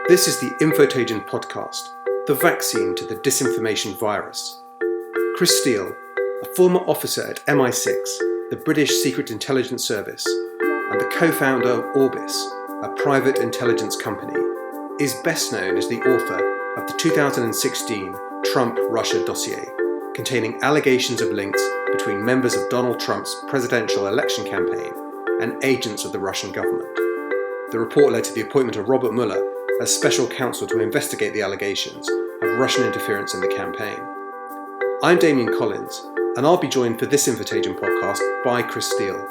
This is the Infotagion podcast, the vaccine to the disinformation virus. Chris Steele, a former officer at MI6, the British Secret Intelligence Service, and the co-founder of Orbis, a private intelligence company, is best known as the author of the 2016 Trump-Russia dossier, containing allegations of links between members of Donald Trump's presidential election campaign and agents of the Russian government. The report led to the appointment of Robert Mueller as special counsel to investigate the allegations of Russian interference in the campaign. I'm Damian Collins, and I'll be joined for this Infotagion podcast by Chris Steele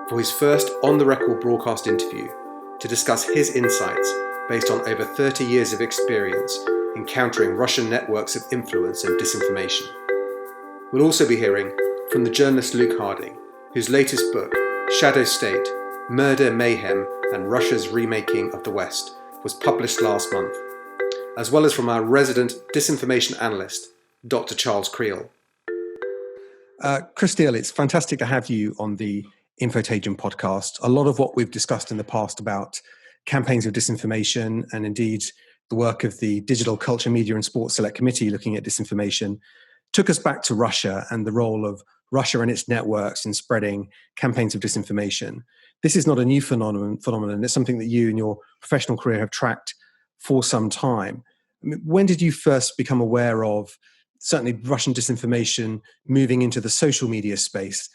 for his first on-the-record broadcast interview to discuss his insights based on over 30 years of experience in countering Russian networks of influence and disinformation. We'll also be hearing from the journalist Luke Harding, whose latest book, Shadow State, Murder, Mayhem, and Russia's Remaking of the West, was published last month, as well as from our resident disinformation analyst, Dr. Charles Creel. Chris Steele, it's fantastic to have you on the Infotagion podcast. A lot of what we've discussed in the past about campaigns of disinformation and indeed the work of the Digital Culture, Media and Sports Select Committee looking at disinformation took us back to Russia and the role of Russia and its networks in spreading campaigns of disinformation. This is not a new phenomenon. It's something that you in your professional career have tracked for some time. I mean, when did you first become aware of certainly Russian disinformation moving into the social media space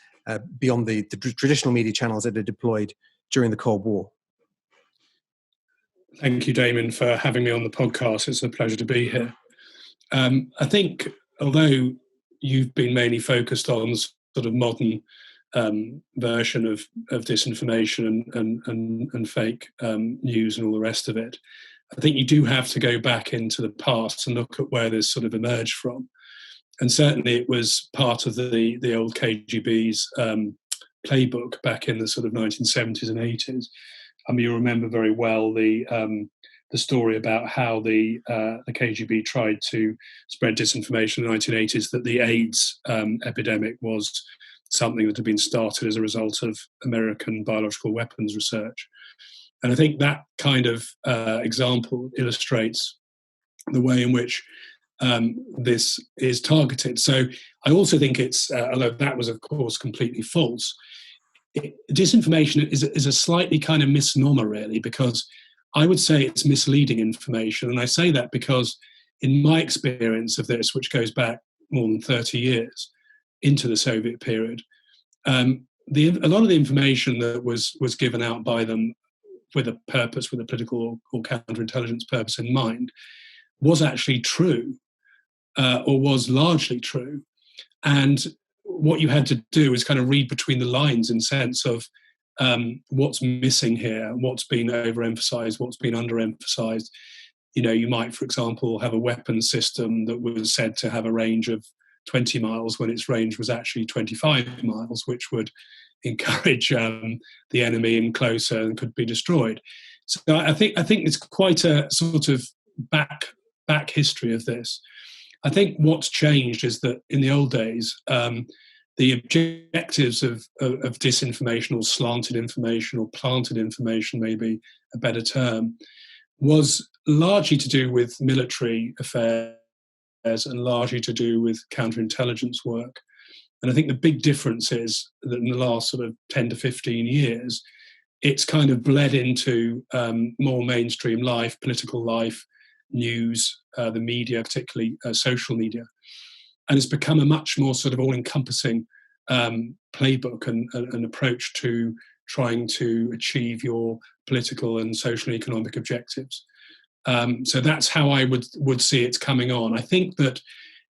beyond the traditional media channels that are deployed during the Cold War? Thank you, Damon, for having me on the podcast. It's a pleasure to be here. I think although you've been mainly focused on sort of modern version of disinformation and fake news and all the rest of it, I think you do have to go back into the past and look at where this sort of emerged from. And certainly it was part of the old KGB's playbook back in the sort of 1970s and 80s. I mean, you remember very well the story about how the KGB tried to spread disinformation in the 1980s that the AIDS epidemic was something that had been started as a result of American biological weapons research. And I think that kind of example illustrates the way in which this is targeted. So I also think it's, although that was of course completely false, disinformation is a slightly kind of misnomer really, because I would say it's misleading information. And I say that because in my experience of this, which goes back more than 30 years into the Soviet period, a lot of the information that was given out by them with a purpose, with a political or counterintelligence purpose in mind, was actually true, or was largely true. And what you had to do is kind of read between the lines in sense of what's missing here, what's been overemphasized, what's been underemphasized. You know, you might, for example, have a weapon system that was said to have a range of 20 miles when its range was actually 25 miles, which would encourage the enemy in closer and could be destroyed. So I think it's quite a sort of back history of this. I think what's changed is that in the old days, the objectives of disinformation or slanted information or planted information, maybe a better term, was largely to do with military affairs and largely to do with counterintelligence work. And I think the big difference is that in the last sort of 10 to 15 years, it's kind of bled into more mainstream life, political life, news, the media, particularly social media. And it's become a much more sort of all-encompassing playbook and approach to trying to achieve your political and social and economic objectives. So that's how I would see it's coming on. I think that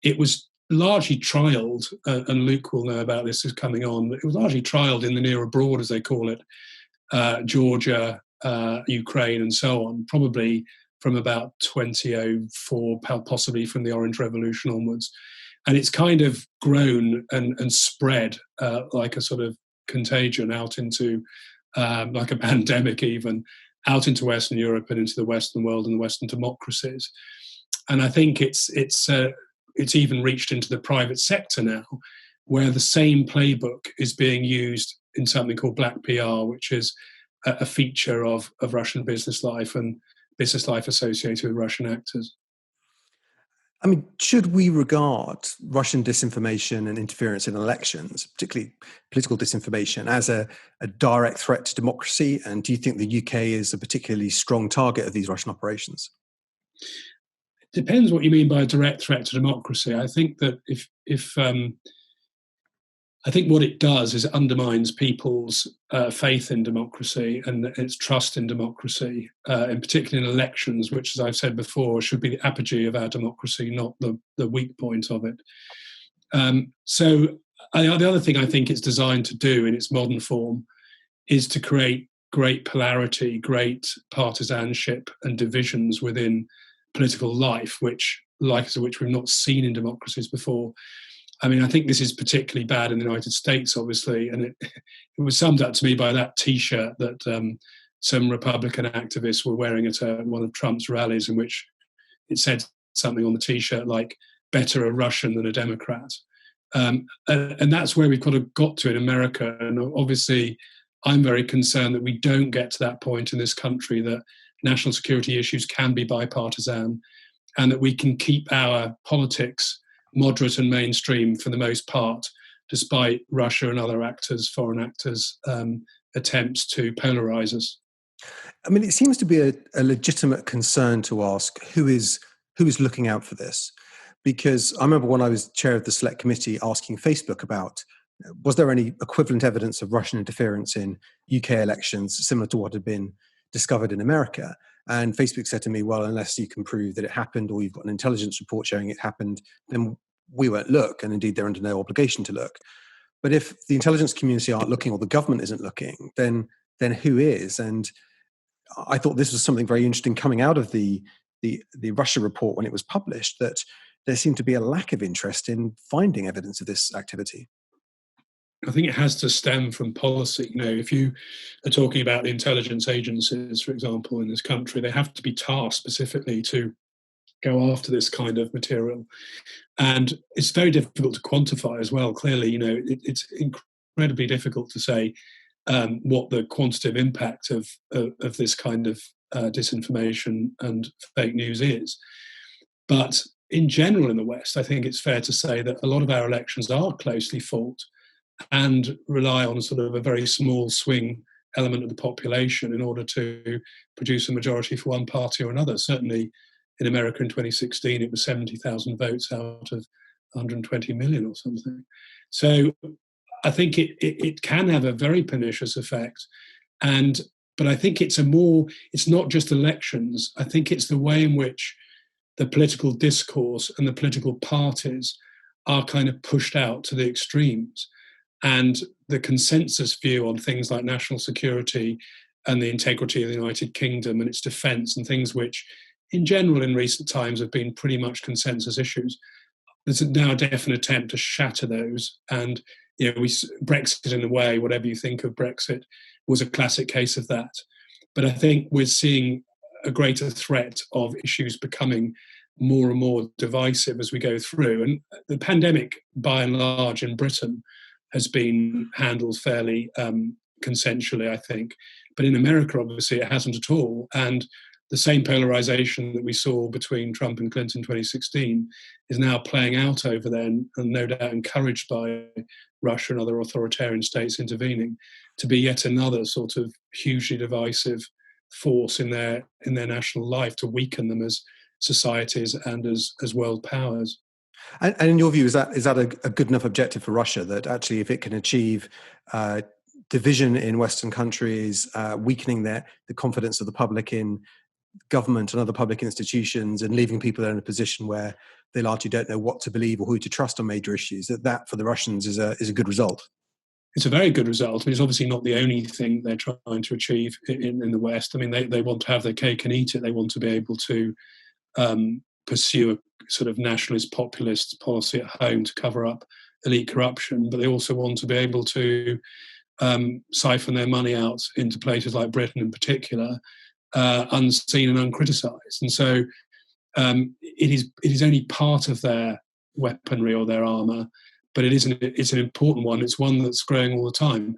it was largely trialled, and Luke will know about this, is coming on, but it was largely trialled in the near abroad, as they call it, Georgia, Ukraine, and so on, probably from about 2004, possibly from the Orange Revolution onwards. And it's kind of grown and spread like a sort of contagion out into, like a pandemic even, out into Western Europe and into the Western world and the Western democracies. And I think it's even reached into the private sector now, where the same playbook is being used in something called black PR, which is a feature of Russian business life. And business life associated with Russian actors. I mean, should we regard Russian disinformation and interference in elections, particularly political disinformation, as a direct threat to democracy? And do you think the UK is a particularly strong target of these Russian operations? Depends what you mean by a direct threat to democracy. I think that I think what it does is it undermines people's faith in democracy and its trust in democracy, and particularly in elections, which, as I've said before, should be the apogee of our democracy, not the weak point of it. The other thing I think it's designed to do in its modern form is to create great polarity, great partisanship and divisions within political life, which we've not seen in democracies before. I mean, I think this is particularly bad in the United States, obviously, and it was summed up to me by that T-shirt that some Republican activists were wearing at one of Trump's rallies, in which it said something on the T-shirt like, better a Russian than a Democrat. And that's where we've got to in America. And obviously, I'm very concerned that we don't get to that point in this country, that national security issues can be bipartisan and that we can keep our politics moderate and mainstream for the most part, despite Russia and other actors, foreign actors, attempts to polarize us. I mean, it seems to be a legitimate concern to ask who is looking out for this. Because I remember when I was chair of the select committee asking Facebook about, was there any equivalent evidence of Russian interference in UK elections similar to what had been discovered in America? And Facebook said to me, well, unless you can prove that it happened or you've got an intelligence report showing it happened, then we won't look. And indeed, they're under no obligation to look. But if the intelligence community aren't looking or the government isn't looking, then who is? And I thought this was something very interesting coming out of the Russia report when it was published, that there seemed to be a lack of interest in finding evidence of this activity. I think it has to stem from policy. You know, if you are talking about the intelligence agencies, for example, in this country, they have to be tasked specifically to go after this kind of material. And it's very difficult to quantify as well. Clearly, you know, it's incredibly difficult to say what the quantitative impact of this kind of disinformation and fake news is. But in general in the West, I think it's fair to say that a lot of our elections are closely fought and rely on sort of a very small swing element of the population in order to produce a majority for one party or another. Certainly in America in 2016, it was 70,000 votes out of 120 million or something. So I think it can have a very pernicious effect. But I think it's not just elections. I think it's the way in which the political discourse and the political parties are kind of pushed out to the extremes. And the consensus view on things like national security and the integrity of the United Kingdom and its defence and things which, in general, in recent times have been pretty much consensus issues. There's now a definite attempt to shatter those. And you know, Brexit, in a way, whatever you think of Brexit, was a classic case of that. But I think we're seeing a greater threat of issues becoming more and more divisive as we go through. And the pandemic, by and large, in Britain, has been handled fairly consensually, I think. But in America, obviously, it hasn't at all. And the same polarization that we saw between Trump and Clinton in 2016 is now playing out over there, and no doubt encouraged by Russia and other authoritarian states intervening, to be yet another sort of hugely divisive force in their national life, to weaken them as societies and as world powers. And in your view, is that a good enough objective for Russia, that actually if it can achieve division in Western countries, weakening the confidence of the public in government and other public institutions, and leaving people in a position where they largely don't know what to believe or who to trust on major issues, that for the Russians is a good result? It's a very good result. I mean, it's obviously not the only thing they're trying to achieve in the West. I mean, they want to have their cake and eat it. They want to be able to pursue a sort of nationalist populist policy at home to cover up elite corruption, but they also want to be able to siphon their money out into places like Britain in particular, unseen and uncriticised. And so it is only part of their weaponry or their armour, but it's an important one. It's one that's growing all the time.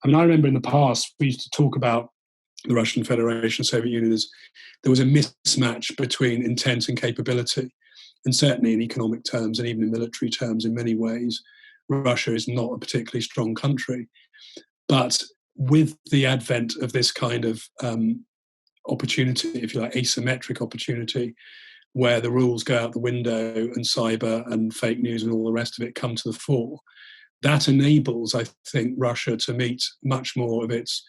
I mean, I remember in the past we used to talk about the Russian Federation, Soviet Union, is there was a mismatch between intent and capability. And certainly in economic terms and even in military terms, in many ways, Russia is not a particularly strong country. But with the advent of this kind of opportunity, if you like, asymmetric opportunity, where the rules go out the window and cyber and fake news and all the rest of it come to the fore, that enables, I think, Russia to meet much more of its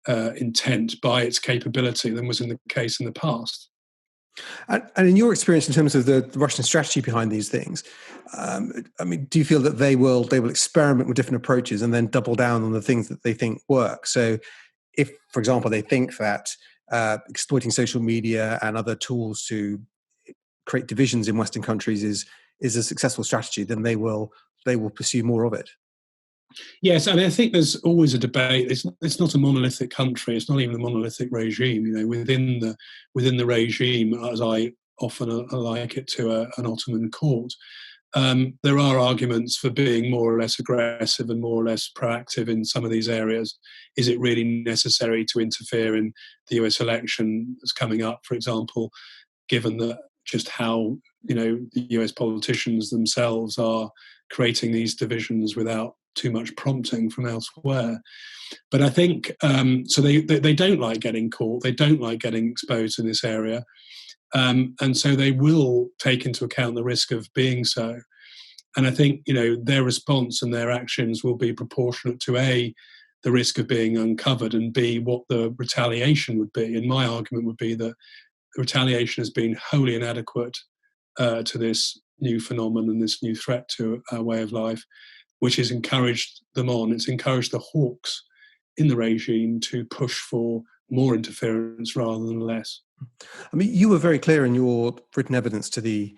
intent by its capability than was in the case in the past. And in your experience, in terms of the Russian strategy behind these things, I mean, do you feel that they will experiment with different approaches and then double down on the things that they think work? So, if, for example, they think that exploiting social media and other tools to create divisions in Western countries is a successful strategy, then they will pursue more of it. Yes, I mean, I think there's always a debate. It's not a monolithic country. It's not even a monolithic regime. You know, within the regime, as I often like it to an Ottoman court, there are arguments for being more or less aggressive and more or less proactive in some of these areas. Is it really necessary to interfere in the US election that's coming up, for example, given that just how, you know, the US politicians themselves are creating these divisions without too much prompting from elsewhere? But I think so they don't like getting caught. They don't like getting exposed in this area. And so they will take into account the risk of being so. And I think, you know, their response and their actions will be proportionate to A, the risk of being uncovered, and B, what the retaliation would be. And my argument would be that the retaliation has been wholly inadequate to this new phenomenon and this new threat to our way of life, which has encouraged them on. It's encouraged the hawks in the regime to push for more interference rather than less. I mean, you were very clear in your written evidence to the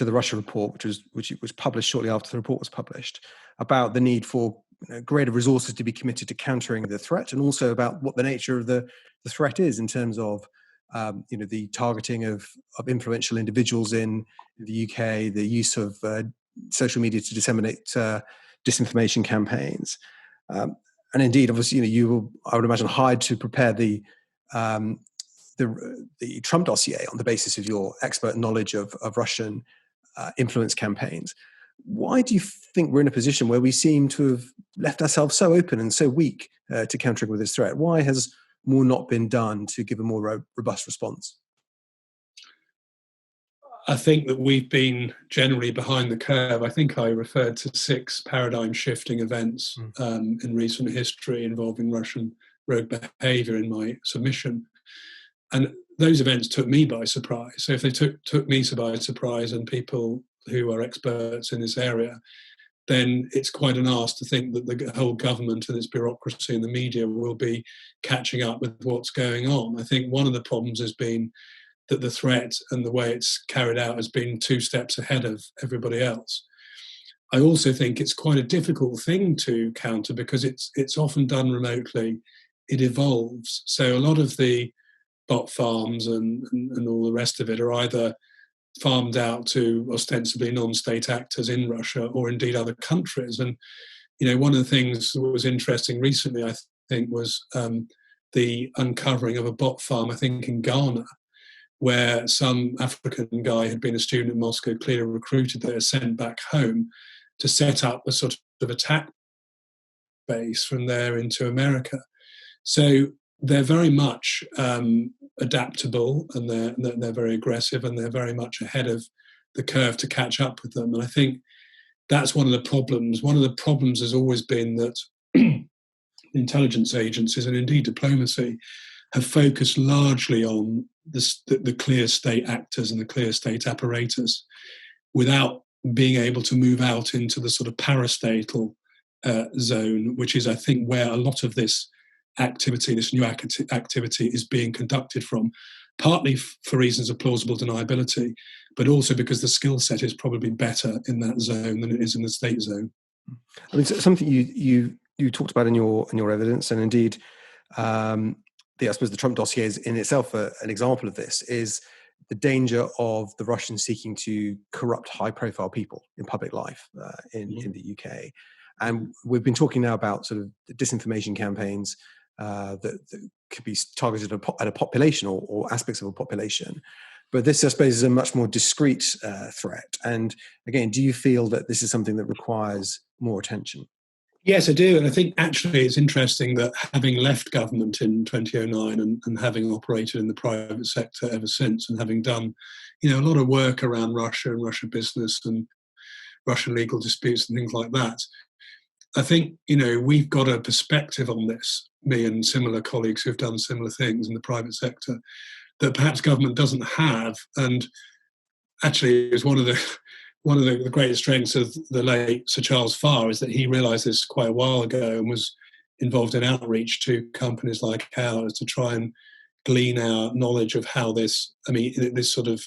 Russia report, which was published shortly after the report was published, about the need for greater resources to be committed to countering the threat, and also about what the nature of the threat is in terms of the targeting of influential individuals in the UK, the use of social media to disseminate disinformation campaigns, and indeed, obviously, you will, I would imagine, hired to prepare the Trump dossier on the basis of your expert knowledge of Russian influence campaigns. Why do you think we're in a position where we seem to have left ourselves so open and so weak to countering with this threat? Why has more not been done to give a more robust response? I think that we've been generally behind the curve. I think I referred to 6 paradigm-shifting events in recent history involving Russian rogue behaviour in my submission. And those events took me by surprise. So if they took me by surprise and people who are experts in this area, then it's quite an ask to think that the whole government and its bureaucracy and the media will be catching up with what's going on. I think one of the problems has been that the threat and the way it's carried out has been 2 steps ahead of everybody else. I also think it's quite a difficult thing to counter because it's often done remotely. It evolves. So a lot of the bot farms and all the rest of it are either farmed out to ostensibly non-state actors in Russia or indeed other countries. And, you know, one of the things that was interesting recently, I think, was the uncovering of a bot farm, I think, in Ghana, where some African guy had been a student in Moscow, clearly recruited there, sent back home to set up a sort of attack base from there into America. So they're very much adaptable, and they're very aggressive, and they're very much ahead of the curve to catch up with them. And I think that's one of the problems. One of the problems has always been that intelligence agencies and indeed diplomacy have focused largely on the clear state actors and the clear state apparatus without being able to move out into the sort of parastatal zone, which is, I think, where a lot of this activity, this new activity, is being conducted from, partly for reasons of plausible deniability, but also because the skill set is probably better in that zone than it is in the state zone. I mean, something you talked about in your evidence, and indeed, I suppose the Trump dossier is in itself an example of this, is the danger of the Russians seeking to corrupt high-profile people in public life in the UK. And we've been talking now about sort of the disinformation campaigns that could be targeted at a population or aspects of a population. But this, I suppose, is a much more discrete threat. And again, do you feel that this is something that requires more attention? Yes, I do. And I think actually it's interesting that having left government in 2009 and having operated in the private sector ever since, and having done, a lot of work around Russia and Russia business and Russian legal disputes and things like that, I think, we've got a perspective on this, me and similar colleagues who've done similar things in the private sector, that perhaps government doesn't have. And actually, it was one of the greatest strengths of the late Sir Charles Farr, is that he realised this quite a while ago and was involved in outreach to companies like ours to try and glean our knowledge of how this sort of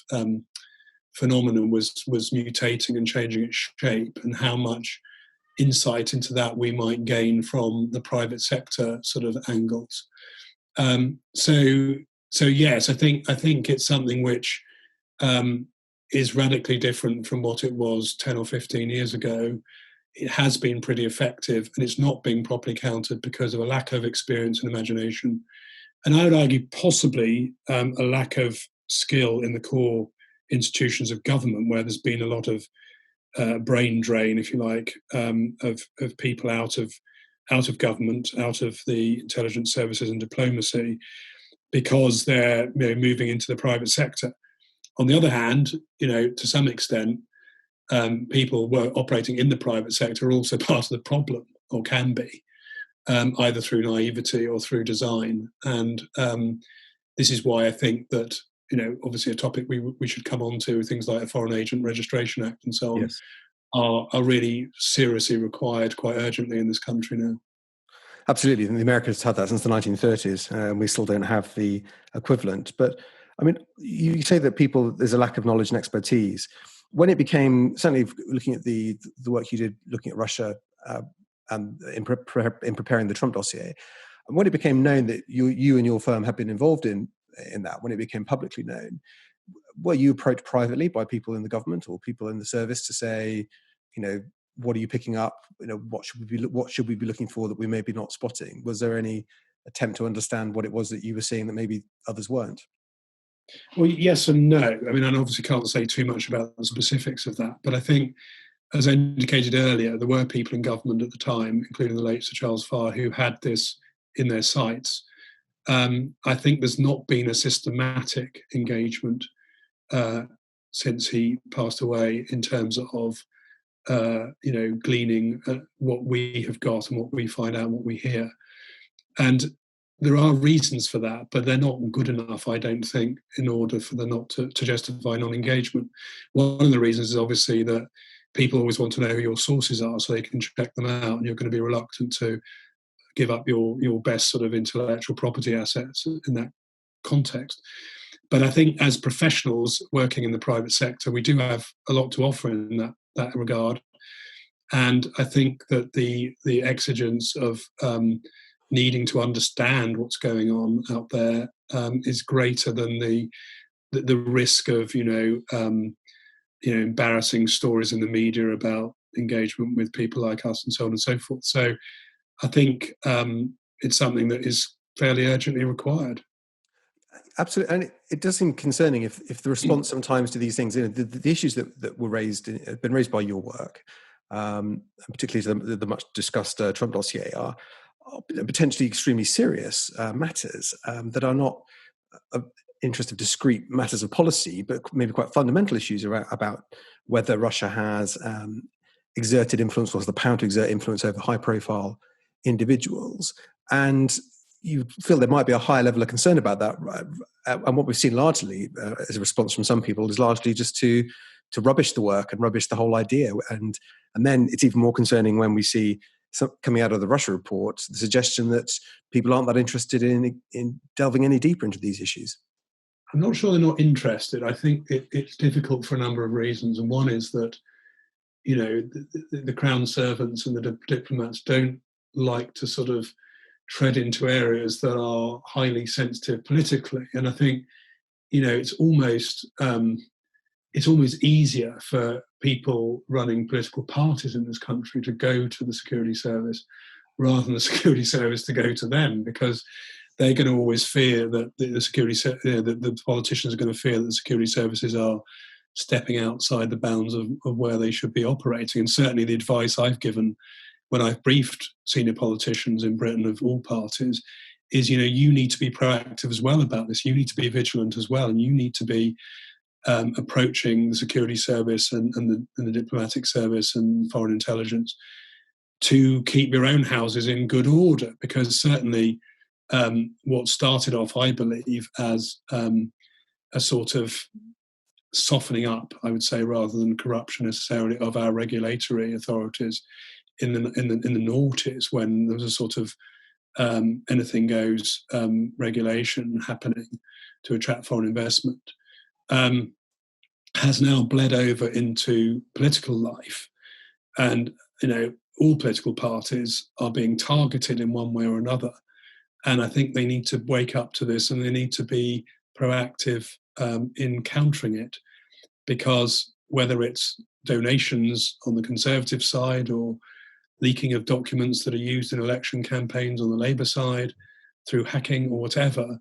phenomenon was mutating and changing its shape, and how much insight into that we might gain from the private sector sort of angles. So yes, I think it's something which is radically different from what it was 10 or 15 years ago. It has been pretty effective, and it's not being properly countered because of a lack of experience and imagination. And I would argue possibly a lack of skill in the core institutions of government, where there's been a lot of brain drain, if you like, of people out of government, out of the intelligence services and diplomacy, because they're moving into the private sector. On the other hand, to some extent, people who are operating in the private sector are also part of the problem, or can be, either through naivety or through design. And this is why I think that, obviously a topic we should come on to, things like a Foreign Agent Registration Act and so on, Yes. are really seriously required quite urgently in this country now. Absolutely. And the Americans had that since the 1930s, and we still don't have the equivalent. But I mean, you say that there's a lack of knowledge and expertise. When it became, certainly looking at the work you did looking at Russia and in preparing the Trump dossier, when it became known that you and your firm had been involved in that, when it became publicly known, were you approached privately by people in the government or people in the service to say, what are you picking up? What should we be looking for that we may be not spotting? Was there any attempt to understand what it was that you were seeing that maybe others weren't? Well, yes and no. I mean, I obviously can't say too much about the specifics of that, but I think, as I indicated earlier, there were people in government at the time, including the late Sir Charles Farr, who had this in their sights. I think there's not been a systematic engagement since he passed away in terms of gleaning what we have got and what we find out, what we hear. And there are reasons for that, but they're not good enough, I don't think, in order for them not to justify non-engagement. One of the reasons is obviously that people always want to know who your sources are so they can check them out, and you're going to be reluctant to give up your best sort of intellectual property assets in that context. But I think as professionals working in the private sector, we do have a lot to offer in that regard. And I think that the exigence of needing to understand what's going on out there is greater than the risk of embarrassing stories in the media about engagement with people like us and so on and so forth. So I think it's something that is fairly urgently required. Absolutely, and it does seem concerning if the response sometimes to these things, the issues that were raised, have been raised by your work, and particularly the much discussed Trump dossier, are potentially extremely serious matters that are not of interest of discrete matters of policy, but maybe quite fundamental issues about whether Russia has exerted influence, or has the power to exert influence over high-profile individuals. And you feel there might be a higher level of concern about that. And what we've seen largely as a response from some people is largely just to rubbish the work and rubbish the whole idea. And then it's even more concerning when we see coming out of the Russia report, the suggestion that people aren't that interested in delving any deeper into these issues. I'm not sure they're not interested. I think it's difficult for a number of reasons. And one is that, the crown servants and the diplomats don't like to sort of tread into areas that are highly sensitive politically. And I think, it's almost easier for people running political parties in this country to go to the security service rather than the security service to go to them, because they're going to always fear that the politicians are going to fear that the security services are stepping outside the bounds of where they should be operating. And certainly the advice I've given when I've briefed senior politicians in Britain of all parties is, you need to be proactive as well about this. You need to be vigilant as well, and you need to be approaching the security service and the diplomatic service and foreign intelligence to keep your own houses in good order, because certainly what started off, I believe, as a sort of softening up, I would say, rather than corruption necessarily, of our regulatory authorities in the noughties, when there was a sort of anything goes regulation happening to attract foreign investment, has now bled over into political life. And, all political parties are being targeted in one way or another. And I think they need to wake up to this, and they need to be proactive in countering it, because whether it's donations on the Conservative side or leaking of documents that are used in election campaigns on the Labour side through hacking or whatever,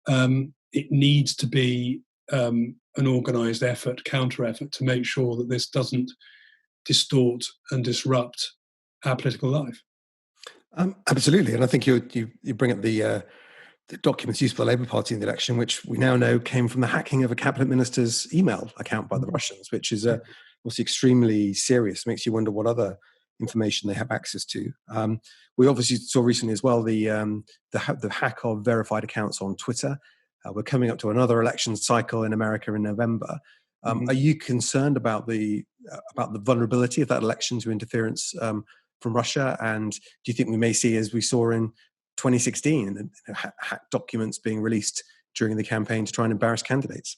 it needs to be an organised effort, counter effort, to make sure that this doesn't distort and disrupt our political life. Absolutely, and I think you bring up the documents used by the Labour Party in the election, which we now know came from the hacking of a cabinet minister's email account by the Russians, which is obviously extremely serious. Makes you wonder what other information they have access to. We obviously saw recently as well the hack of verified accounts on Twitter. We're coming up to another election cycle in America in November. Are you concerned about the vulnerability of that election to interference from Russia? And do you think we may see, as we saw in 2016, hacked documents being released during the campaign to try and embarrass candidates?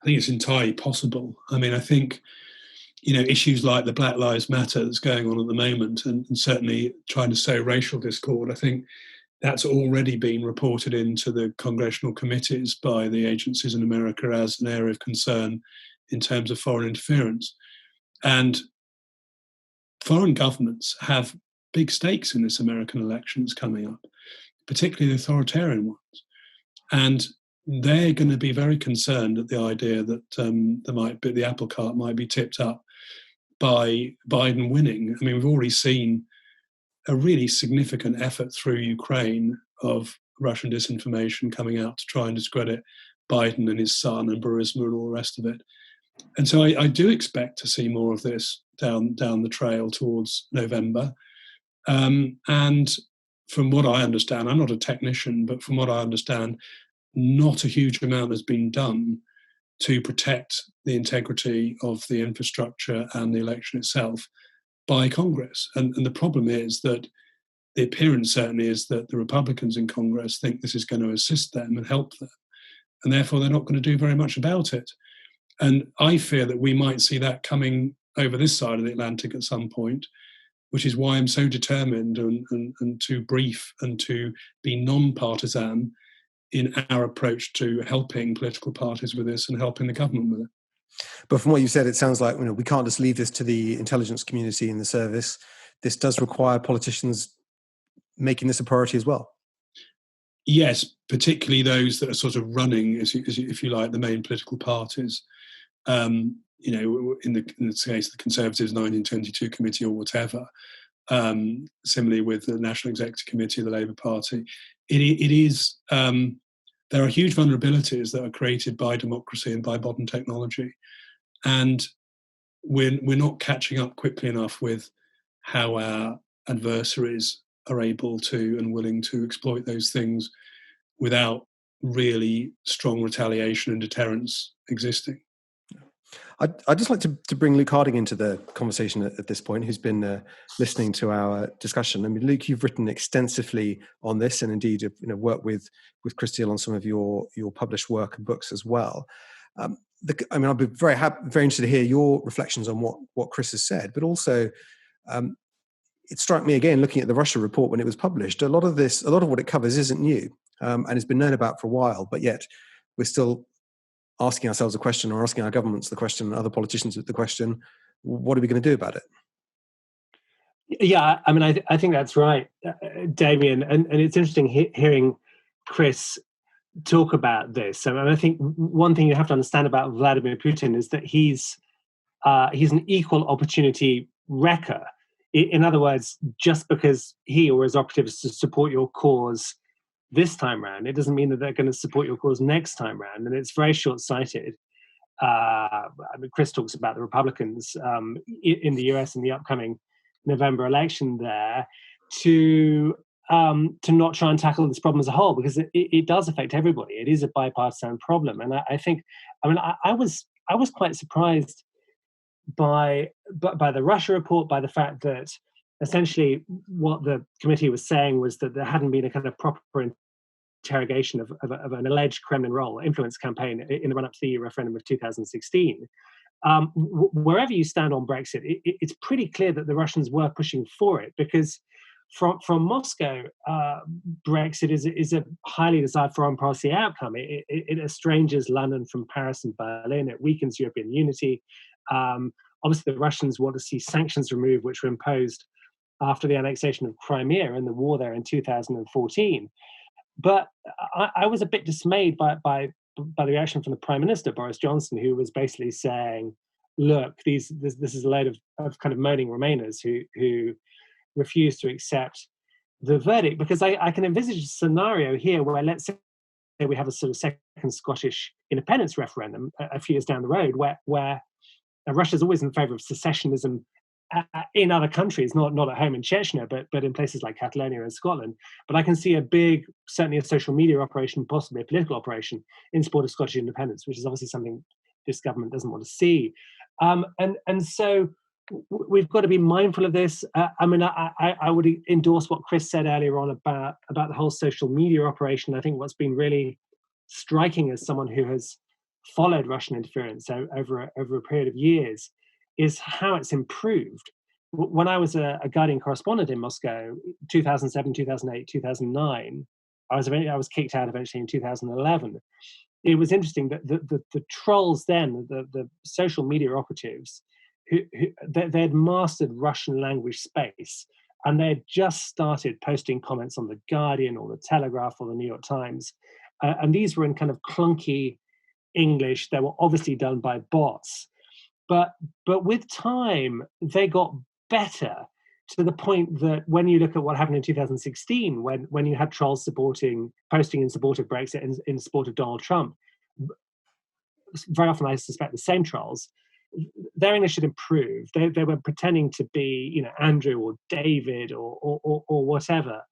I think it's entirely possible. I mean, I think, issues like the Black Lives Matter that's going on at the moment, and certainly trying to sow racial discord, I think that's already been reported into the congressional committees by the agencies in America as an area of concern in terms of foreign interference. And foreign governments have big stakes in this American elections coming up, particularly the authoritarian ones. And they're going to be very concerned at the idea that the apple cart might be tipped up by Biden winning. I mean, we've already seen a really significant effort through Ukraine of Russian disinformation coming out to try and discredit Biden and his son and Burisma and all the rest of it. And so I do expect to see more of this down the trail towards November. And from what I understand, I'm not a technician, but from what I understand, not a huge amount has been done to protect the integrity of the infrastructure and the election itself by Congress. And the problem is that the appearance certainly is that the Republicans in Congress think this is going to assist them and help them, and therefore they're not going to do very much about it. And I fear that we might see that coming over this side of the Atlantic at some point, which is why I'm so determined and to brief and to be non-partisan in our approach to helping political parties with this and helping the government with it. But from what you said, it sounds like we can't just leave this to the intelligence community in the service. This does require politicians making this a priority as well. Yes, particularly those that are sort of running, if you like, the main political parties. In the case of the Conservatives 1922 committee or whatever. Similarly with the National Executive Committee of the Labour Party, it is there are huge vulnerabilities that are created by democracy and by modern technology, and we're not catching up quickly enough with how our adversaries are able to and willing to exploit those things without really strong retaliation and deterrence existing. I'd just like to bring Luke Harding into the conversation at this point, who's been listening to our discussion. I mean, Luke, you've written extensively on this, and indeed, worked with Chris Steele on some of your published work and books as well. I'd be very interested to hear your reflections on what Chris has said, but also it struck me again, looking at the Russia report when it was published, a lot of what it covers isn't new, and it's been known about for a while, but yet we're still asking ourselves a question, or asking our governments the question, and other politicians the question, what are we going to do about it? Yeah, I mean, I think that's right, Damian, and it's interesting hearing Chris talk about this. I mean, I think one thing you have to understand about Vladimir Putin is that he's an equal opportunity wrecker. In other words, just because he or his operatives support your cause this time round, it doesn't mean that they're going to support your cause next time round, and it's very short-sighted. I mean, Chris talks about the Republicans in the US in the upcoming November election there to not try and tackle this problem as a whole, because it does affect everybody. It is a bipartisan problem, and I think, I mean, I was quite surprised by the Russia report, by the fact that essentially what the committee was saying was that there hadn't been a kind of proper interrogation of an alleged Kremlin role, influence campaign in the run-up to the EU referendum of 2016. Wherever you stand on Brexit, it's pretty clear that the Russians were pushing for it, because from Moscow, Brexit is a highly desired foreign policy outcome. It estranges London from Paris and Berlin. It weakens European unity. Obviously, the Russians want to see sanctions removed, which were imposed after the annexation of Crimea and the war there in 2014. But I was a bit dismayed by the reaction from the Prime Minister, Boris Johnson, who was basically saying, look, this is a load of kind of moaning Remainers who refuse to accept the verdict. Because I can envisage a scenario here where, let's say we have a sort of second Scottish independence referendum a few years down the road, where Russia's always in favour of secessionism in other countries, not at home in Chechnya, but in places like Catalonia and Scotland. But I can see a big, certainly a social media operation, possibly a political operation, in support of Scottish independence, which is obviously something this government doesn't want to see. And so we've got to be mindful of this. I mean, I would endorse what Chris said earlier on about the whole social media operation. I think what's been really striking as someone who has followed Russian interference over a period of years is how it's improved. When I was a Guardian correspondent in Moscow, 2007, 2008, 2009, I was kicked out eventually in 2011. It was interesting that the trolls then, the social media operatives, they had mastered Russian language space, and they had just started posting comments on the Guardian or the Telegraph or the New York Times, and these were in kind of clunky English. They were obviously done by bots. But with time, they got better, to the point that when you look at what happened in 2016, when you had trolls posting in support of Brexit and in support of Donald Trump, very often I suspect the same trolls, their English had improved. They were pretending to be, Andrew or David or whatever,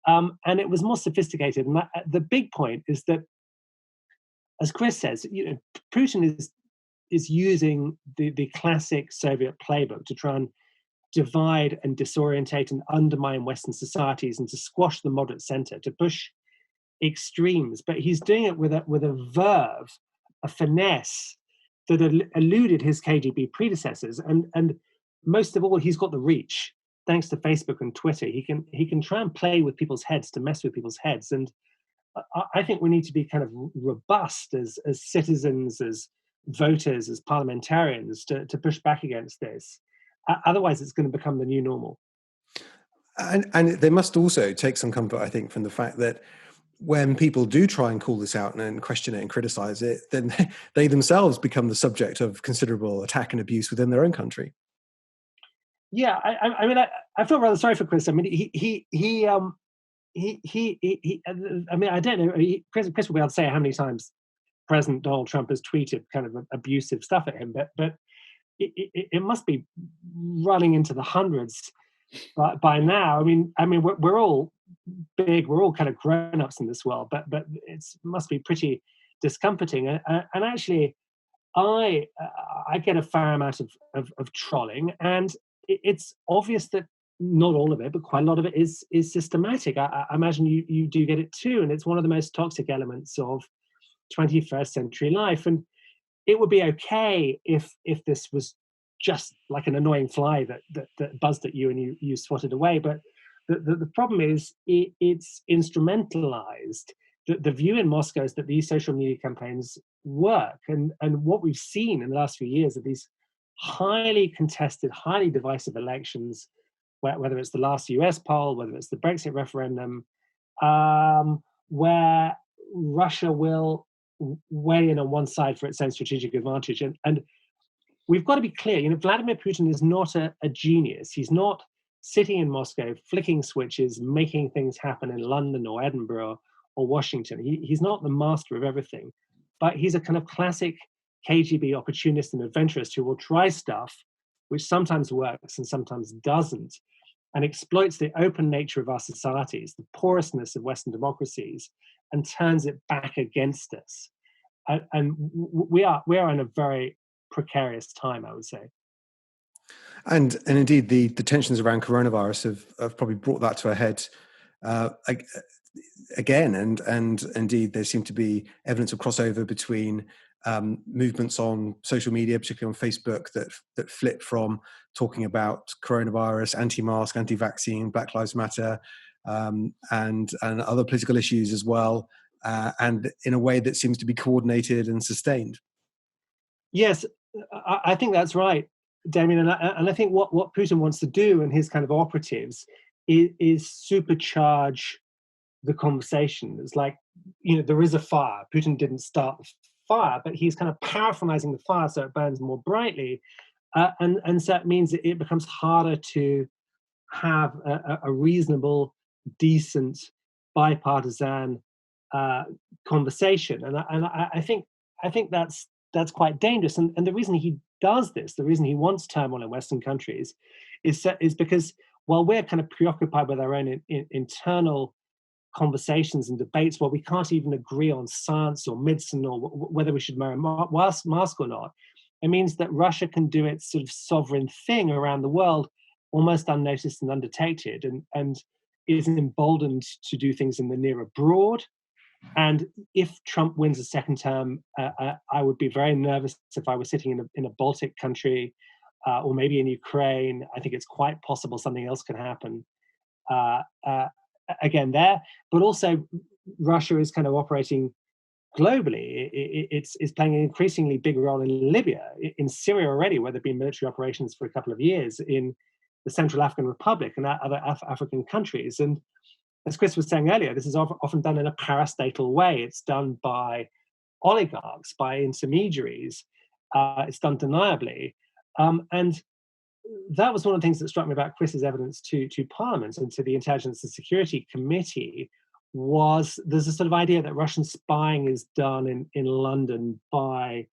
and it was more sophisticated. And the big point is that, as Chris says, Putin is using the classic Soviet playbook to try and divide and disorientate and undermine Western societies, and to squash the moderate center, to push extremes. But he's doing it with a verve, a finesse that eluded his KGB predecessors. And most of all, he's got the reach. Thanks to Facebook and Twitter, he can try and play with people's heads, to mess with people's heads. And I think we need to be kind of robust as citizens, as voters, as parliamentarians, to push back against this. Otherwise, it's going to become the new normal. And they must also take some comfort, I think, from the fact that when people do try and call this out and question it and criticize it, then they themselves become the subject of considerable attack and abuse within their own country. Yeah, I mean, I feel rather sorry for Chris. I mean, he I mean, I don't know. Chris will be able to say how many times President Donald Trump has tweeted kind of abusive stuff at him, but it must be running into the hundreds by now. I mean, we're all big, we're all kind of grown-ups in this world, but it must be pretty discomforting. And actually, I get a fair amount of trolling, and it's obvious that not all of it, but quite a lot of it is systematic. I imagine you do get it too, and it's one of the most toxic elements of 21st century life. And it would be okay if this was just like an annoying fly that buzzed at you and you swatted away. But the problem is it's instrumentalized. The view in Moscow is that these social media campaigns work, and what we've seen in the last few years are these highly contested, highly divisive elections whether it's the last US poll, whether it's the Brexit referendum, where Russia will weigh in on one side for its own strategic advantage. And we've got to be clear, Vladimir Putin is not a genius. He's not sitting in Moscow, flicking switches, making things happen in London or Edinburgh or Washington. He's not the master of everything, but he's a kind of classic KGB opportunist and adventurist who will try stuff which sometimes works and sometimes doesn't, and exploits the open nature of our societies, the porousness of Western democracies, and turns it back against us. And we are in a very precarious time, I would say. And indeed, the tensions around coronavirus have probably brought that to a head again. And indeed, there seemed to be evidence of crossover between movements on social media, particularly on Facebook, that flip from talking about coronavirus, anti-mask, anti-vaccine, Black Lives Matter, and other political issues as well, and in a way that seems to be coordinated and sustained. Yes, I think that's right, Damian. And I think what Putin wants to do and his kind of operatives is supercharge the conversation. It's like, there is a fire. Putin didn't start the fire, but he's kind of paraphonizing the fire so it burns more brightly. And so it means that it becomes harder to have a reasonable, decent, bipartisan conversation. And I think that's quite dangerous. And the reason he does this, the reason he wants turmoil in Western countries, is because while we're kind of preoccupied with our own internal conversations and debates, where we can't even agree on science or medicine or whether we should wear a mask or not, it means that Russia can do its sort of sovereign thing around the world almost unnoticed and undetected, and is emboldened to do things in the near abroad. And if Trump wins a second term, I would be very nervous if I was sitting in a Baltic country or maybe in Ukraine. I think it's quite possible something else can happen again there. But also, Russia is kind of operating globally. It's playing an increasingly big role in Libya, in Syria already, where there have been military operations for a couple of years, in the Central African Republic and other African countries. And as Chris was saying earlier, this is often done in a parastatal way. It's done by oligarchs, by intermediaries. It's done deniably. And that was one of the things that struck me about Chris's evidence to Parliament and to the Intelligence and Security Committee, was there's a sort of idea that Russian spying is done in London by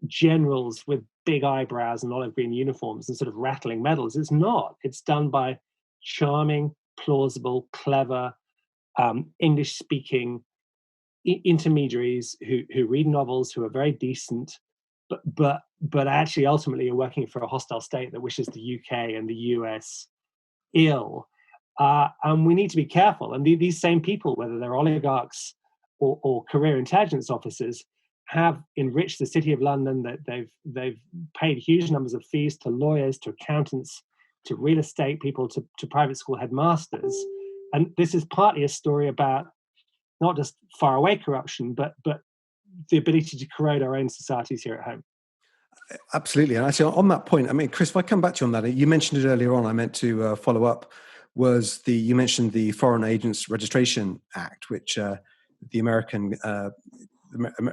generals with big eyebrows and olive green uniforms and sort of rattling medals. It's not. It's done by charming, plausible, clever, English-speaking intermediaries who read novels, who are very decent, but actually ultimately are working for a hostile state that wishes the UK and the US ill. And we need to be careful. And these same people, whether they're oligarchs or career intelligence officers, have enriched the City of London. That they've paid huge numbers of fees to lawyers, to accountants, to real estate people, to private school headmasters. And this is partly a story about not just faraway corruption, but the ability to corrode our own societies here at home. Absolutely. And actually, on that point, I mean, Chris, if I come back to you on that, you mentioned it earlier on, I meant to follow up, you mentioned the Foreign Agents Registration Act, which the American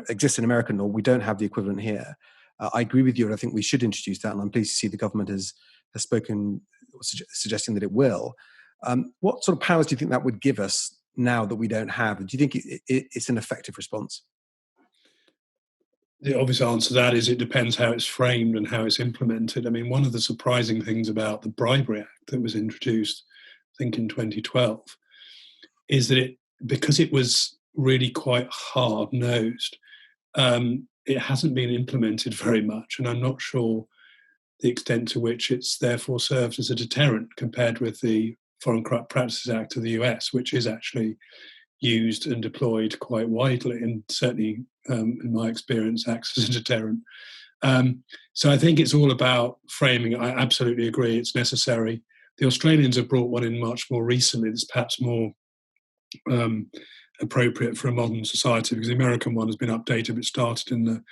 exists in American law. We don't have the equivalent here. I agree with you, and I think we should introduce that, and I'm pleased to see the government has spoken, suggesting that it will. What sort of powers do you think that would give us now that we don't have? Do you think it's an effective response? The obvious answer to that is it depends how it's framed and how it's implemented. I mean, one of the surprising things about the Bribery Act that was introduced, I think in 2012, is that because it was really quite hard-nosed, it hasn't been implemented very much, and I'm not sure the extent to which it's therefore served as a deterrent compared with the Foreign Corrupt Practices Act of the US, which is actually used and deployed quite widely, and certainly, in my experience, acts as a deterrent. So I think it's all about framing. I absolutely agree it's necessary. The Australians have brought one in much more recently that's perhaps more appropriate for a modern society, because the American one has been updated. It started in the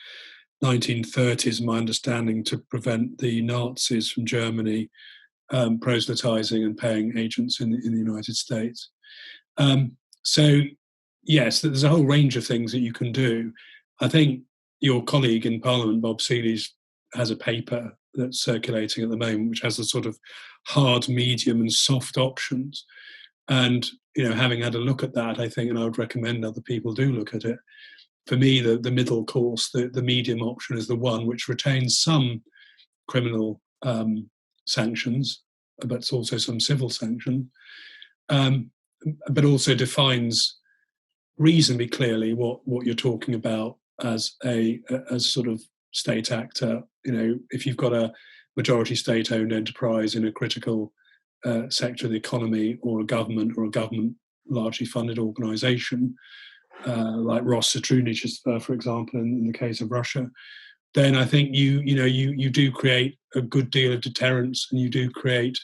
1930s, my understanding, to prevent the Nazis from Germany proselytizing and paying agents in the United States. So, yes, there's a whole range of things that you can do. I think your colleague in Parliament, Bob Seeley, has a paper that's circulating at the moment, which has a sort of hard, medium, and soft options. And having had a look at that, I think, and I would recommend other people do look at it. For me, the middle course, the medium option, is the one which retains some criminal sanctions, but it's also some civil sanction, but also defines reasonably clearly what you're talking about as sort of state actor. If you've got a majority state-owned enterprise in a critical sector of the economy, or a government largely funded organisation, like Ross Satrunich, for example, in the case of Russia, then I think you do create a good deal of deterrence, and you do create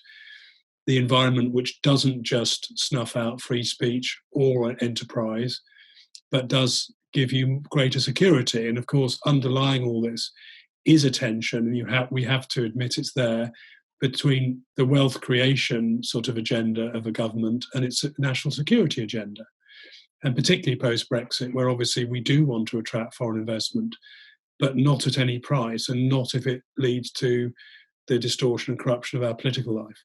the environment which doesn't just snuff out free speech or enterprise, but does give you greater security. And of course, underlying all this is a tension, and we have to admit it's there, between the wealth creation sort of agenda of a government and its national security agenda. And particularly post-Brexit, where obviously we do want to attract foreign investment, but not at any price, and not if it leads to the distortion and corruption of our political life.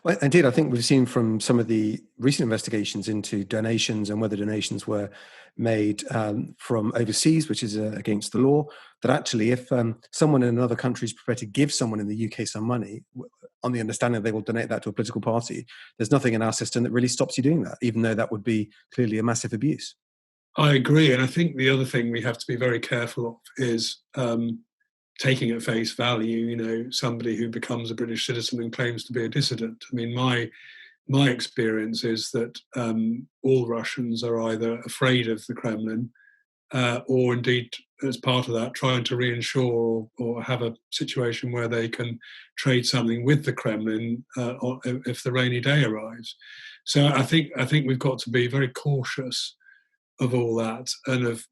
Well, indeed, I think we've seen from some of the recent investigations into donations and whether donations were made from overseas, which is against the law, that actually if someone in another country is prepared to give someone in the UK some money on the understanding they will donate that to a political party, there's nothing in our system that really stops you doing that, even though that would be clearly a massive abuse. I agree. And I think the other thing we have to be very careful of is taking at face value, somebody who becomes a British citizen and claims to be a dissident. I mean, my experience is that all Russians are either afraid of the Kremlin or indeed, as part of that, trying to reinsure or have a situation where they can trade something with the Kremlin if the rainy day arrives. So I think we've got to be very cautious of all that, and of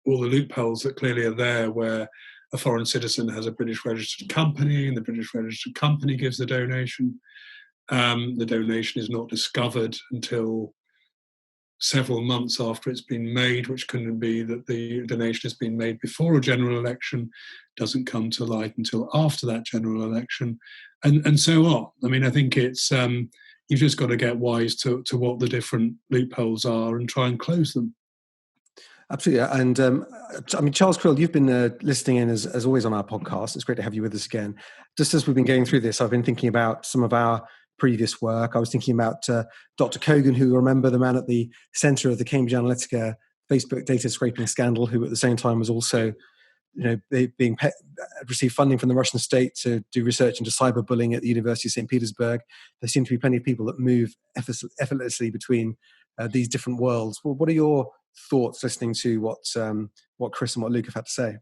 all the loopholes that clearly are there, where a foreign citizen has a British registered company, and the British registered company gives the donation. The donation is not discovered until several months after it's been made, which can be that the donation has been made before a general election, doesn't come to light until after that general election, and so on. I mean, I think it's you've just got to get wise to what the different loopholes are and try and close them. Absolutely. And I mean, Charles Krill, you've been listening in as always on our podcast. It's great to have you with us again. Just as we've been going through this, I've been thinking about some of our previous work. I was thinking about Dr. Kogan, who, remember, the man at the centre of the Cambridge Analytica Facebook data scraping scandal, who at the same time was also received funding from the Russian state to do research into cyberbullying at the University of St. Petersburg. There seem to be plenty of people that move effortlessly between these different worlds. Well, what are your thoughts listening to what Chris and what Luke have had to say?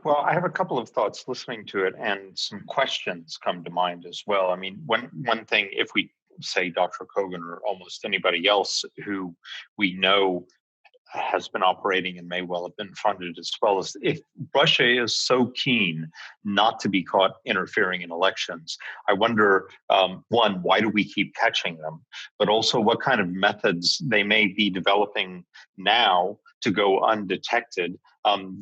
Well, I have a couple of thoughts listening to it, and some questions come to mind as well. I mean, one thing, if we say Dr. Kogan or almost anybody else who we know has been operating and may well have been funded as well, as if Russia is so keen not to be caught interfering in elections, I wonder, one, why do we keep catching them? But also what kind of methods they may be developing now to go undetected,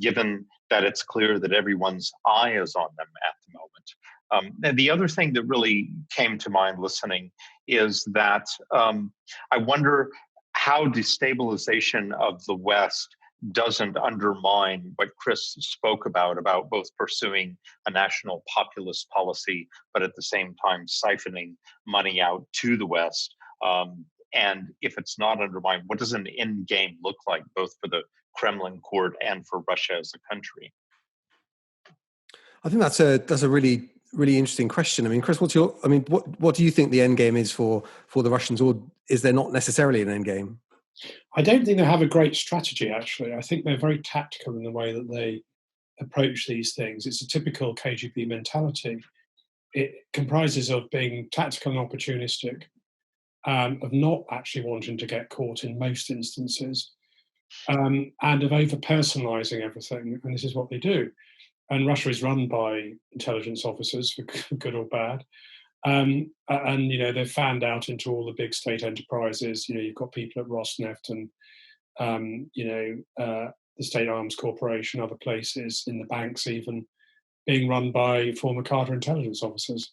given that it's clear that everyone's eye is on them at the moment. And the other thing that really came to mind listening is that I wonder how destabilization of the West doesn't undermine what Chris spoke about both pursuing a national populist policy, but at the same time siphoning money out to the West. And if it's not undermined, what does an end game look like, both for the Kremlin court and for Russia as a country? I think that's a really interesting question. I mean, Chris, what do you think the end game is for the Russians, or is there not necessarily an end game? I don't think they have a great strategy, actually. I think they're very tactical in the way that they approach these things. It's a typical KGB mentality. It comprises of being tactical and opportunistic, of not actually wanting to get caught in most instances, and of over-personalising everything. And this is what they do. And Russia is run by intelligence officers, for good or bad. And they've fanned out into all the big state enterprises. You've got people at Rosneft and the State Arms Corporation, other places, in the banks even, being run by former counterintelligence officers.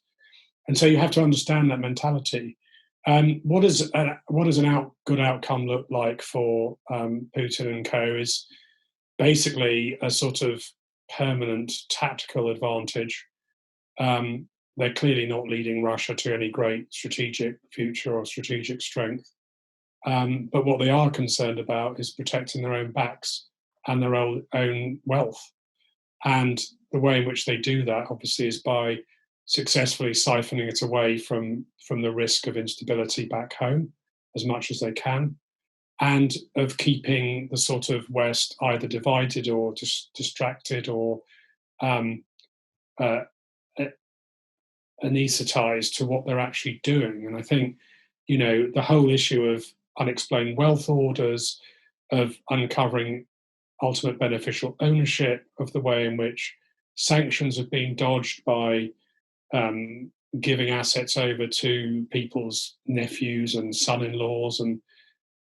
And so you have to understand that mentality. What does an good outcome look like for Putin and co? Is basically a sort of permanent tactical advantage. They're clearly not leading Russia to any great strategic future or strategic strength. But what they are concerned about is protecting their own backs and their own wealth. And the way in which they do that, obviously, is by successfully siphoning it away from the risk of instability back home as much as they can, and of keeping the sort of West either divided or distracted or anesthetized to what they're actually doing. And I think, the whole issue of unexplained wealth orders, of uncovering ultimate beneficial ownership, of the way in which sanctions have been dodged by giving assets over to people's nephews and son-in-laws and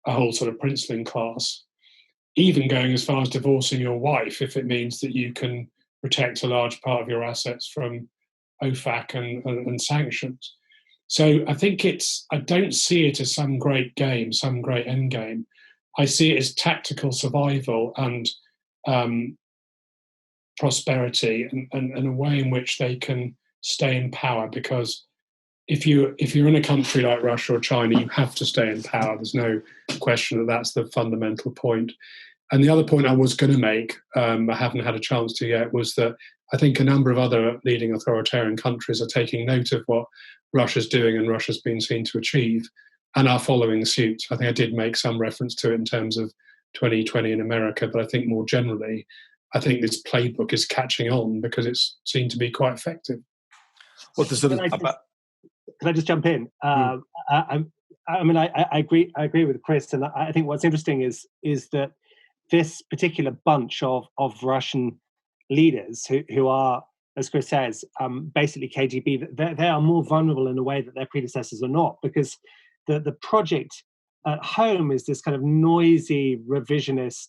a whole sort of princeling class, even going as far as divorcing your wife if it means that you can protect a large part of your assets from OFAC and sanctions. So I think I don't see it as some great game, some great end game. I see it as tactical survival and prosperity and a way in which they can stay in power, because if you're in a country like Russia or China, you have to stay in power. There's no question that that's the fundamental point. And the other point I was going to make, I haven't had a chance to yet, was that I think a number of other leading authoritarian countries are taking note of what Russia's doing and Russia's been seen to achieve and are following suit. I think I did make some reference to it in terms of 2020 in America, but I think more generally, I think this playbook is catching on because it's seen to be quite effective. What the sort of? Can I just jump in? I agree with Chris, and I think what's interesting is that this particular bunch of Russian leaders who are, as Chris says, basically KGB, they are more vulnerable in a way that their predecessors are not, because the project at home is this kind of noisy revisionist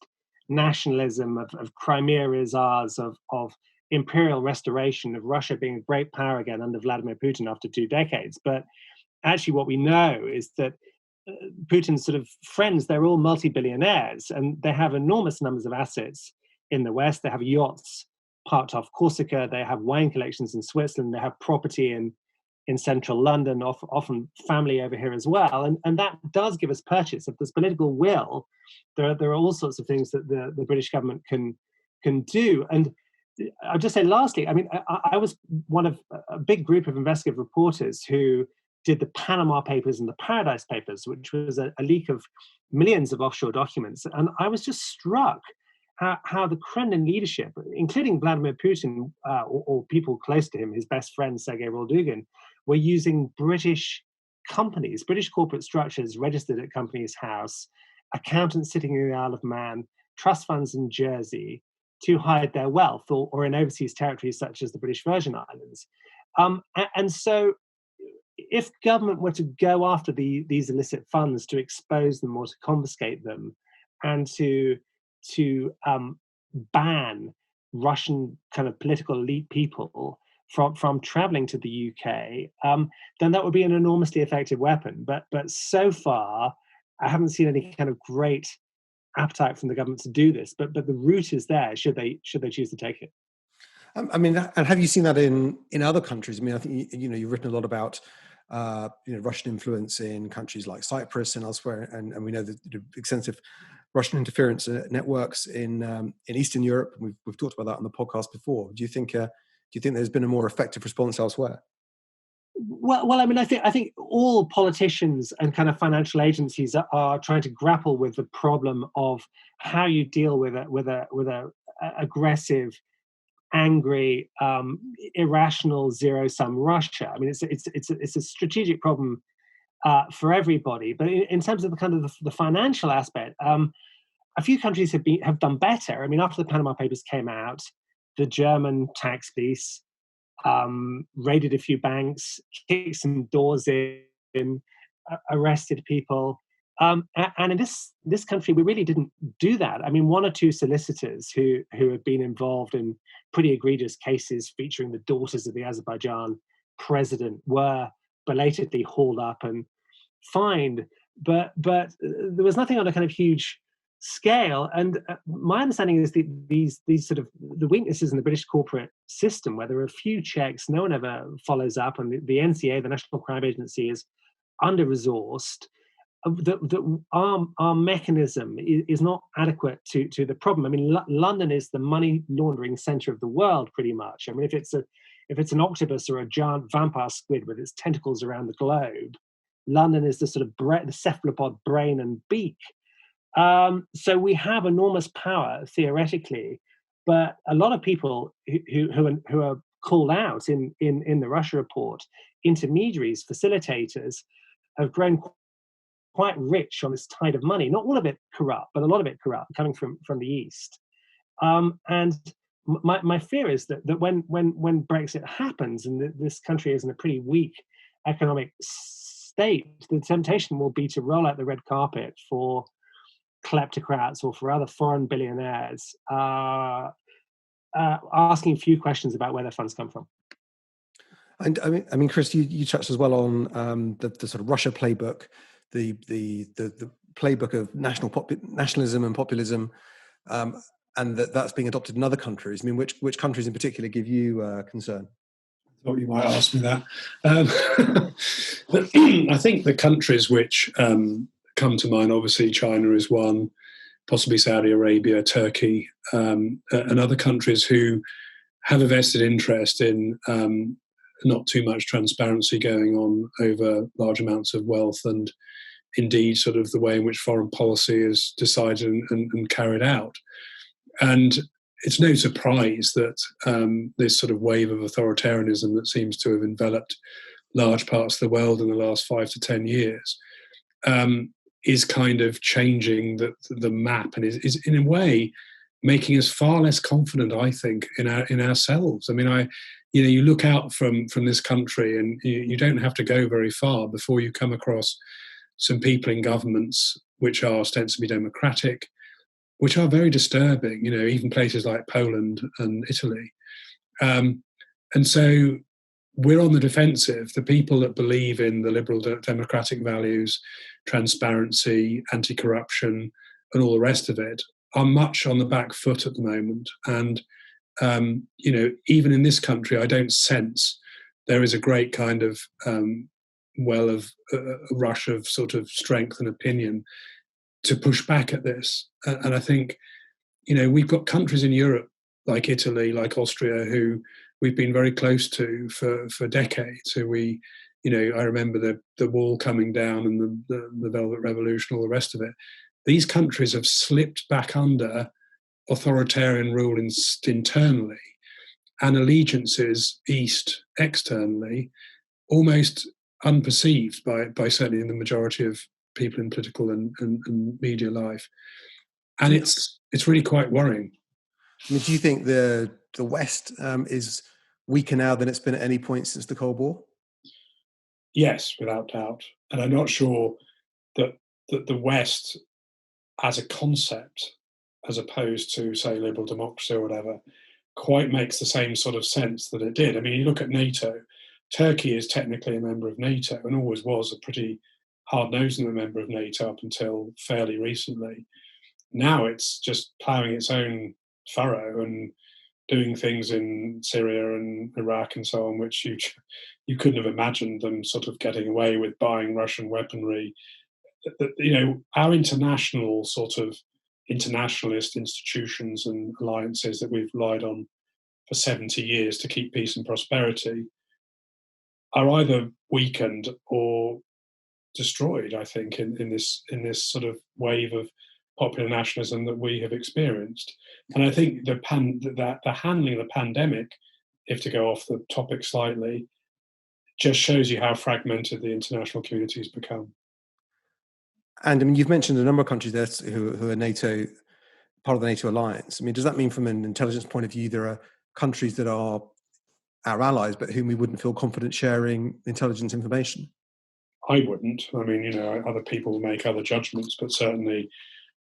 nationalism of Crimea is ours, of imperial restoration, of Russia being a great power again under Vladimir Putin after 2 decades. But actually what we know is that Putin's sort of friends, they're all multi-billionaires, and they have enormous numbers of assets in the West. They have yachts parked off Corsica, they have wine collections in Switzerland, they have property in central London, often family over here as well. And that does give us purchase. If there's political will, there are all sorts of things that the British government can do. And I'll just say lastly, I mean, I was one of a big group of investigative reporters who did the Panama Papers and the Paradise Papers, which was a leak of millions of offshore documents. And I was just struck how the Kremlin leadership, including Vladimir Putin or people close to him, his best friend, Sergei Roldugin, were using British companies, British corporate structures registered at Companies House, accountants sitting in the Isle of Man, trust funds in Jersey, to hide their wealth, or in overseas territories such as the British Virgin Islands. And so if government were to go after these illicit funds, to expose them or to confiscate them, and to ban Russian kind of political elite people from traveling to the UK, then that would be an enormously effective weapon. But so far, I haven't seen any kind of great appetite from the government to do this, but the route is there should they choose to take it. I mean, and have you seen that in other countries? I mean, I think you've written a lot about Russian influence in countries like Cyprus and elsewhere, and we know the extensive Russian interference networks in Eastern Europe. We've talked about that on the podcast before. Do you think there's been a more effective response elsewhere? Well, I mean, I think all politicians and kind of financial agencies are trying to grapple with the problem of how you deal with a aggressive, angry, irrational zero-sum Russia. I mean, it's a strategic problem for everybody. But in terms of the kind of the financial aspect, a few countries have done better. I mean, after the Panama Papers came out, the German tax police raided a few banks, kicked some doors in, arrested people. And in this country, we really didn't do that. I mean, one or two solicitors who had been involved in pretty egregious cases featuring the daughters of the Azerbaijan president were belatedly hauled up and fined. But there was nothing on a kind of huge scale. And my understanding is that these sort of the weaknesses in the British corporate system, where there are a few checks, no one ever follows up, and the NCA, the National Crime Agency, is under-resourced. Our mechanism is not adequate to the problem. I mean, London is the money laundering center of the world, pretty much. I mean, if it's an octopus or a giant vampire squid with its tentacles around the globe, London is the sort of the cephalopod brain and beak. So we have enormous power theoretically, but a lot of people who are called out in the Russia report, intermediaries, facilitators, have grown quite rich on this tide of money. Not all of it corrupt, but a lot of it corrupt, coming from the East. And my fear is that when Brexit happens and this country is in a pretty weak economic state, the temptation will be to roll out the red carpet for kleptocrats or for other foreign billionaires, asking a few questions about where their funds come from. And I mean, Chris, you touched as well on the sort of Russia playbook, the playbook of nationalism and populism, and that's being adopted in other countries. I mean, which countries in particular give you concern? I thought you might ask me that. I think the countries which come to mind, obviously China is one, possibly Saudi Arabia, Turkey, and other countries who have a vested interest in not too much transparency going on over large amounts of wealth, and indeed sort of the way in which foreign policy is decided and carried out. And it's no surprise that this sort of wave of authoritarianism that seems to have enveloped large parts of the world in the last 5 to 10 years is kind of changing the map, and is in a way making us far less confident, I think, in ourselves. I mean, you look out from this country, and you don't have to go very far before you come across some people in governments which are ostensibly democratic, which are very disturbing. Even places like Poland and Italy, and so we're on the defensive. The people that believe in the liberal democratic values, transparency, anti-corruption, and all the rest of it, are much on the back foot at the moment. And even in this country, I don't sense there is a great kind of well of a rush of sort of strength and opinion to push back at this. And I think, we've got countries in Europe like Italy, like Austria, who we've been very close to for decades. So I remember the wall coming down and the Velvet Revolution, all the rest of it. These countries have slipped back under authoritarian rule internally, and allegiances east externally, almost unperceived by certainly the majority of people in political and media life. And it's really quite worrying. I mean, do you think the West is weaker now than it's been at any point since the Cold War? Yes, without doubt. And I'm not sure that the West as a concept, as opposed to, say, liberal democracy or whatever, quite makes the same sort of sense that it did. I mean, you look at NATO. Turkey is technically a member of NATO and always was a pretty hard-nosed member of NATO up until fairly recently. Now it's just ploughing its own furrow and doing things in Syria and Iraq and so on, which you couldn't have imagined them sort of getting away with, buying Russian weaponry. Our international sort of internationalist institutions and alliances that we've relied on for 70 years to keep peace and prosperity are either weakened or destroyed, I think, in this sort of wave of popular nationalism that we have experienced. And I think the handling of the pandemic, if to go off the topic slightly, just shows you how fragmented the international community has become. And I mean, you've mentioned a number of countries there who are NATO, part of the NATO alliance. I mean, does that mean from an intelligence point of view, there are countries that are our allies, but whom we wouldn't feel confident sharing intelligence information? I wouldn't. I mean, other people make other judgments, but certainly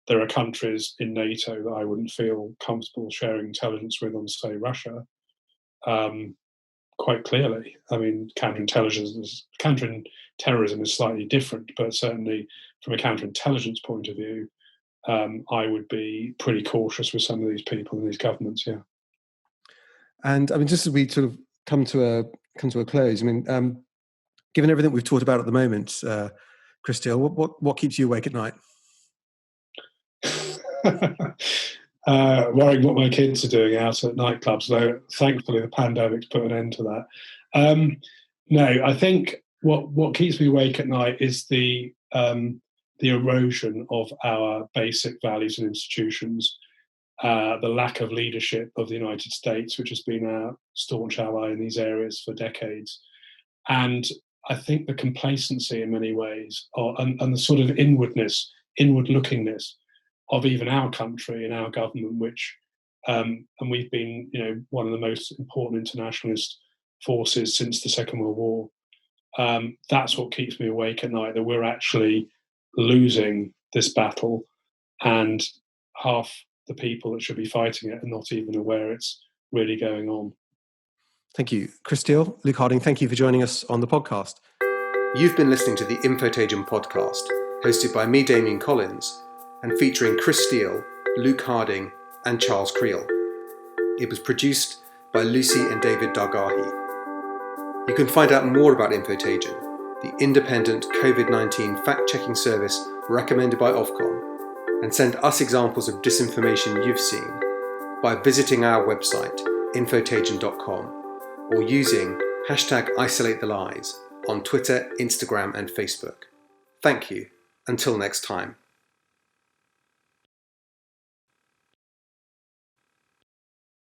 there are countries in NATO that I wouldn't feel comfortable sharing intelligence with on, say, Russia. Quite clearly. I mean, counterinterrorism is slightly different, but certainly from a counterintelligence point of view, I would be pretty cautious with some of these people and these governments. Yeah. And I mean, just as we sort of come to a close, I mean, given everything we've talked about at the moment, Chris Steele, what keeps you awake at night? Worrying what my kids are doing out at nightclubs, though thankfully the pandemic's put an end to that. No, I think what keeps me awake at night is the erosion of our basic values and institutions, the lack of leadership of the United States, which has been our staunch ally in these areas for decades, and I think the complacency in many ways, and the sort of inward-lookingness of even our country and our government, which and we've been, one of the most important internationalist forces since the Second World War. That's what keeps me awake at night, that we're actually losing this battle, and half the people that should be fighting it are not even aware it's really going on. Thank you. Chris Steele, Luke Harding, thank you for joining us on the podcast. You've been listening to the Infotagion podcast, hosted by me, Damian Collins, and featuring Chris Steele, Luke Harding, and Charles Creel. It was produced by Lucy and David Dargahi. You can find out more about Infotagion, the independent COVID-19 fact-checking service recommended by Ofcom, and send us examples of disinformation you've seen by visiting our website, infotagion.com, or using #IsolateTheLies on Twitter, Instagram, and Facebook. Thank you. Until next time.